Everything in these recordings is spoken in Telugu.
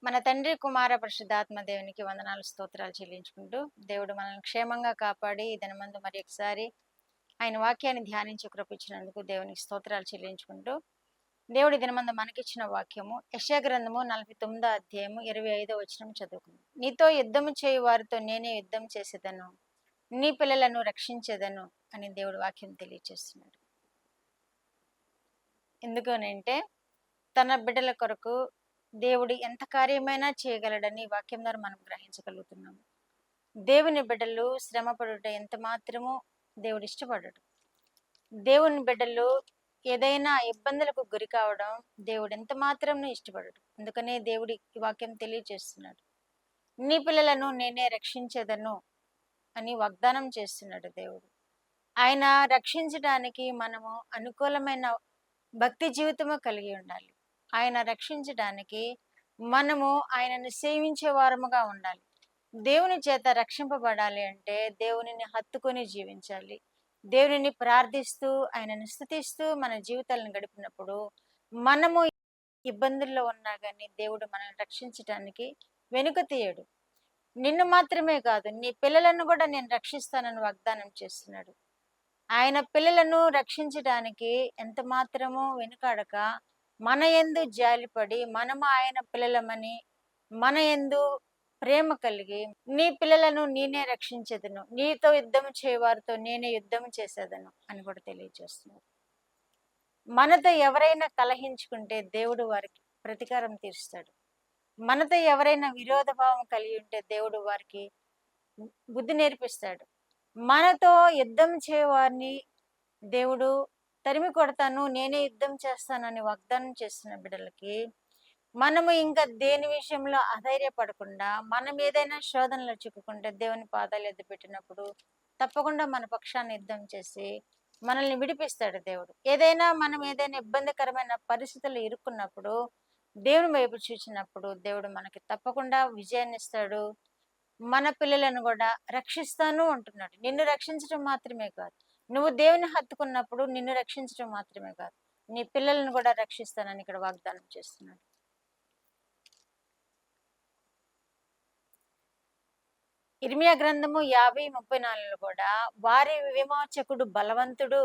మన తండ్రి, కుమార, పరిశుద్ధాత్మ దేవునికి వందనాలు, స్తోత్రాలు చెల్లించుకుంటూ, దేవుడు మనల్ని క్షేమంగా కాపాడి ఈ దినమందు మరి ఒకసారి ఆయన వాక్యాన్ని ధ్యానించి కృపించినందుకు దేవునికి స్తోత్రాలు చెల్లించుకుంటూ, దేవుడి దినమందు మనకిచ్చిన వాక్యము యెషయా గ్రంథము 49 అధ్యాయము 25 వచనం చదువుకుందాం. నీతో యుద్ధము చేయు వారితో నేనే యుద్ధం చేసేదను, నీ పిల్లలను రక్షించేదను అని దేవుడు వాక్యం తెలియజేస్తున్నాడు. ఎందుకనంటే తన బిడ్డల కొరకు దేవుడు ఎంత కార్యమైనా చేయగలడని వాక్యం ద్వారా మనం గ్రహించగలుగుతున్నాము. దేవుని బిడ్డలు శ్రమపడుట ఎంత మాత్రము దేవుడు ఇష్టపడడు. దేవుని బిడ్డలు ఏదైనా ఇబ్బందులకు గురి కావడం దేవుడు ఎంత మాత్రం ఇష్టపడడు. అందుకనే దేవుడి ఈ వాక్యం తెలియజేస్తున్నాడు. నీ పిల్లలను నేనే రక్షించేదను అని వాగ్దానం చేస్తున్నాడు దేవుడు. ఆయన రక్షించడానికి మనము అనుకూలమైన భక్తి జీవితము కలిగి ఉండాలి. ఆయన రక్షించడానికి మనము ఆయనను సేవించే వారముగా ఉండాలి. దేవుని చేత రక్షింపబడాలి అంటే దేవునిని హత్తుకొని జీవించాలి. దేవునిని ప్రార్థిస్తూ ఆయనను స్తుతిస్తూ మన జీవితాలను గడిపినప్పుడు మనము ఇబ్బందుల్లో ఉన్నా కానీ దేవుడు మనల్ని రక్షించడానికి వెనుక తీయడు. నిన్ను మాత్రమే కాదు, నీ పిల్లలను కూడా నేను రక్షిస్తానని వాగ్దానం చేస్తున్నాడు. ఆయన పిల్లలను రక్షించడానికి ఎంత మాత్రమో వెనుకాడక మన యందు జాలిపడి మనము ఆయన పిల్లలమని మన యందు ప్రేమ కలిగి నీ పిల్లలను నేనే రక్షించేదను, నీతో యుద్ధం చేయవారితో నేనే యుద్ధం చేసేదను అని కూడా తెలియజేస్తున్నారు. మనతో ఎవరైనా కలహించుకుంటే దేవుడు వారికి ప్రతీకారం తీరుస్తాడు. మనతో ఎవరైనా విరోధ భావం కలిగి ఉంటే దేవుడు వారికి బుద్ధి నేర్పిస్తాడు. మనతో యుద్ధం చేయవారిని దేవుడు తరిమి కొడతాను, నేనే యుద్ధం చేస్తానని వాగ్దానం చేస్తున్న బిడ్డలకి మనము ఇంకా దేని విషయంలో అధైర్యపడకుండా మనం ఏదైనా శోధనలో చిక్కుకుంటే దేవుని పాదాలు ఎద్దు పెట్టినప్పుడు తప్పకుండా మన పక్షాన్ని యుద్ధం చేసి మనల్ని విడిపిస్తాడు దేవుడు. మనం ఏదైనా ఇబ్బందికరమైన పరిస్థితులు ఇరుక్కున్నప్పుడు దేవుని వైపు చూసినప్పుడు దేవుడు మనకి తప్పకుండా విజయాన్ని ఇస్తాడు. మన పిల్లలను కూడా రక్షిస్తాను అంటున్నాడు. నిన్ను రక్షించడం మాత్రమే కాదు, నువ్వు దేవుని హత్తుకున్నప్పుడు నిన్ను రక్షించడం మాత్రమే కాదు, నీ పిల్లలను కూడా రక్షిస్తానని ఇక్కడ వాగ్దానం చేస్తున్నాడు. ఇర్మియా గ్రంథము 50:34 కూడా వారి విమోచకుడు బలవంతుడు,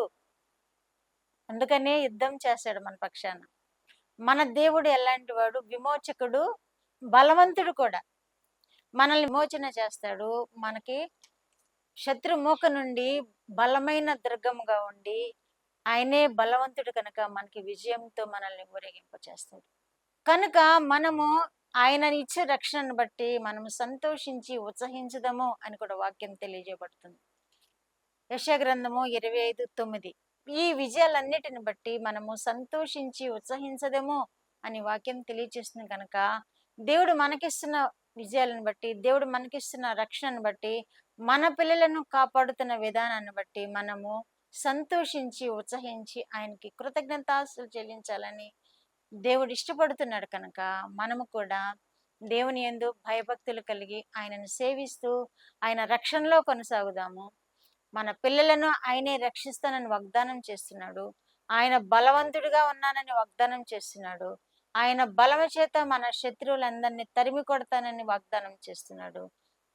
అందుకనే యుద్ధం చేస్తాడు మన పక్షాన. మన దేవుడు ఎలాంటి వాడు? విమోచకుడు, బలవంతుడు కూడా. మనల్ని విమోచన చేస్తాడు. మనకి శత్రుమూక నుండి బలమైన దుర్గముగా ఉండి ఆయనే బలవంతుడు కనుక మనకి విజయంతో మనల్ని ఊరేగింప చేస్తాడు. కనుక మనము ఆయన ఇచ్చే రక్షణను బట్టి మనము సంతోషించి ఉత్సహించదము అని కూడా వాక్యం తెలియజేయబడుతుంది. యెషయా గ్రంథము 25:9 ఈ విజయాలన్నిటిని బట్టి మనము సంతోషించి ఉత్సహించదము అని వాక్యం తెలియజేస్తుంది. కనుక దేవుడు మనకిస్తున్న విజయాలను బట్టి, దేవుడు మనకిస్తున్న రక్షణను బట్టి, మన పిల్లలను కాపాడుతున్న విధానాన్ని బట్టి మనము సంతోషించి ఉత్సహించి ఆయనకి కృతజ్ఞతాస్తుతులు చెల్లించాలని దేవుడు ఇష్టపడుతున్నాడు. కనుక మనము కూడా దేవుని యందు భయభక్తులు కలిగి ఆయనను సేవిస్తూ ఆయన రక్షణలో కొనసాగుదాము. మన పిల్లలను ఆయనే రక్షిస్తానని వాగ్దానం చేస్తున్నాడు. ఆయన బలవంతుడిగా ఉన్నానని వాగ్దానం చేస్తున్నాడు. ఆయన బలము చేత మన శత్రువులందరినీ తరిమి కొడతానని వాగ్దానం చేస్తున్నాడు.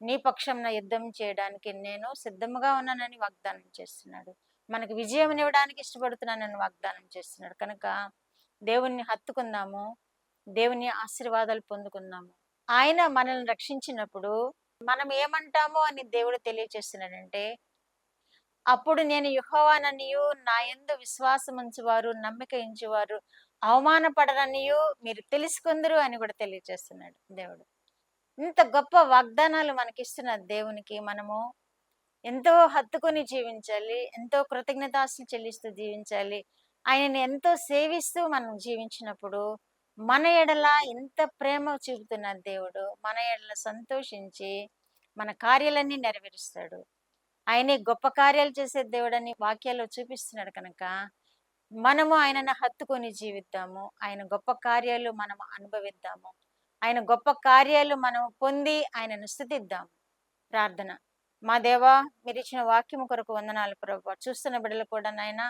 నీ పక్షంన యుద్ధం చేయడానికి నేను సిద్ధముగా ఉన్నానని వాగ్దానం చేస్తున్నాడు. మనకు విజయం ఇవ్వడానికి ఇష్టపడుతున్నానని వాగ్దానం చేస్తున్నాడు. కనుక దేవుణ్ణి హత్తుకుందాము, దేవుని ఆశీర్వాదాలు పొందుకుందాము. ఆయన మనల్ని రక్షించినప్పుడు మనం ఏమంటామో అని దేవుడు తెలియజేస్తున్నాడంటే, అప్పుడు నేను యెహోవాననియు నా యందు విశ్వాసముంచువారు నమ్మిక ఉంచువారు అవమానపడరనియు మీరు తెలుసుకుందరు అని కూడా తెలియజేస్తున్నాడు దేవుడు. ఇంత గొప్ప వాగ్దానాలు మనకిస్తున్న దేవునికి మనము ఎంతో హత్తుకొని జీవించాలి, ఎంతో కృతజ్ఞతాస్తులు చెల్లిస్తూ జీవించాలి. ఆయనని ఎంతో సేవిస్తూ మనం జీవించినప్పుడు మన ఎడల ఎంత ప్రేమ చూపుతున్న దేవుడు మన ఎడల సంతోషించి మన కార్యాలన్నీ నెరవేరుస్తాడు. ఆయనే గొప్ప కార్యాలు చేసే దేవుడని వాక్యాల్లో చూపిస్తున్నాడు. కనుక మనము ఆయనను హత్తుకొని జీవిద్దాము. ఆయన గొప్ప కార్యాలు మనం అనుభవిద్దాము. ఆయన గొప్ప కార్యాలు మనం పొంది ఆయనను స్తుతిద్దాము. ప్రార్థన. మా దేవా, మీరు ఇచ్చిన వాక్యము కొరకు వందనాలు ప్రభువా. చూస్తున్న బిడ్డలు కూడా నాయన,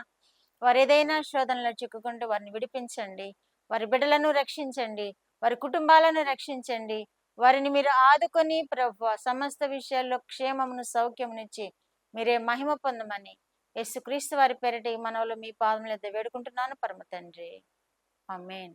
వారు ఏదైనా శోధనలో చిక్కుకుంటూ వారిని విడిపించండి, వారి బిడ్డలను రక్షించండి, వారి కుటుంబాలను రక్షించండి. వారిని మీరు ఆదుకొని ప్రభువా సమస్త విషయాల్లో క్షేమమును, సౌఖ్యమునిచ్చి మీరే మహిమ పొందమని యేసుక్రీస్తు వారి పేరిట ఈ మనవులు మీ పాదముల యొద్ద వేడుకుంటున్నాను పరమ తండ్రి. ఆమేన్.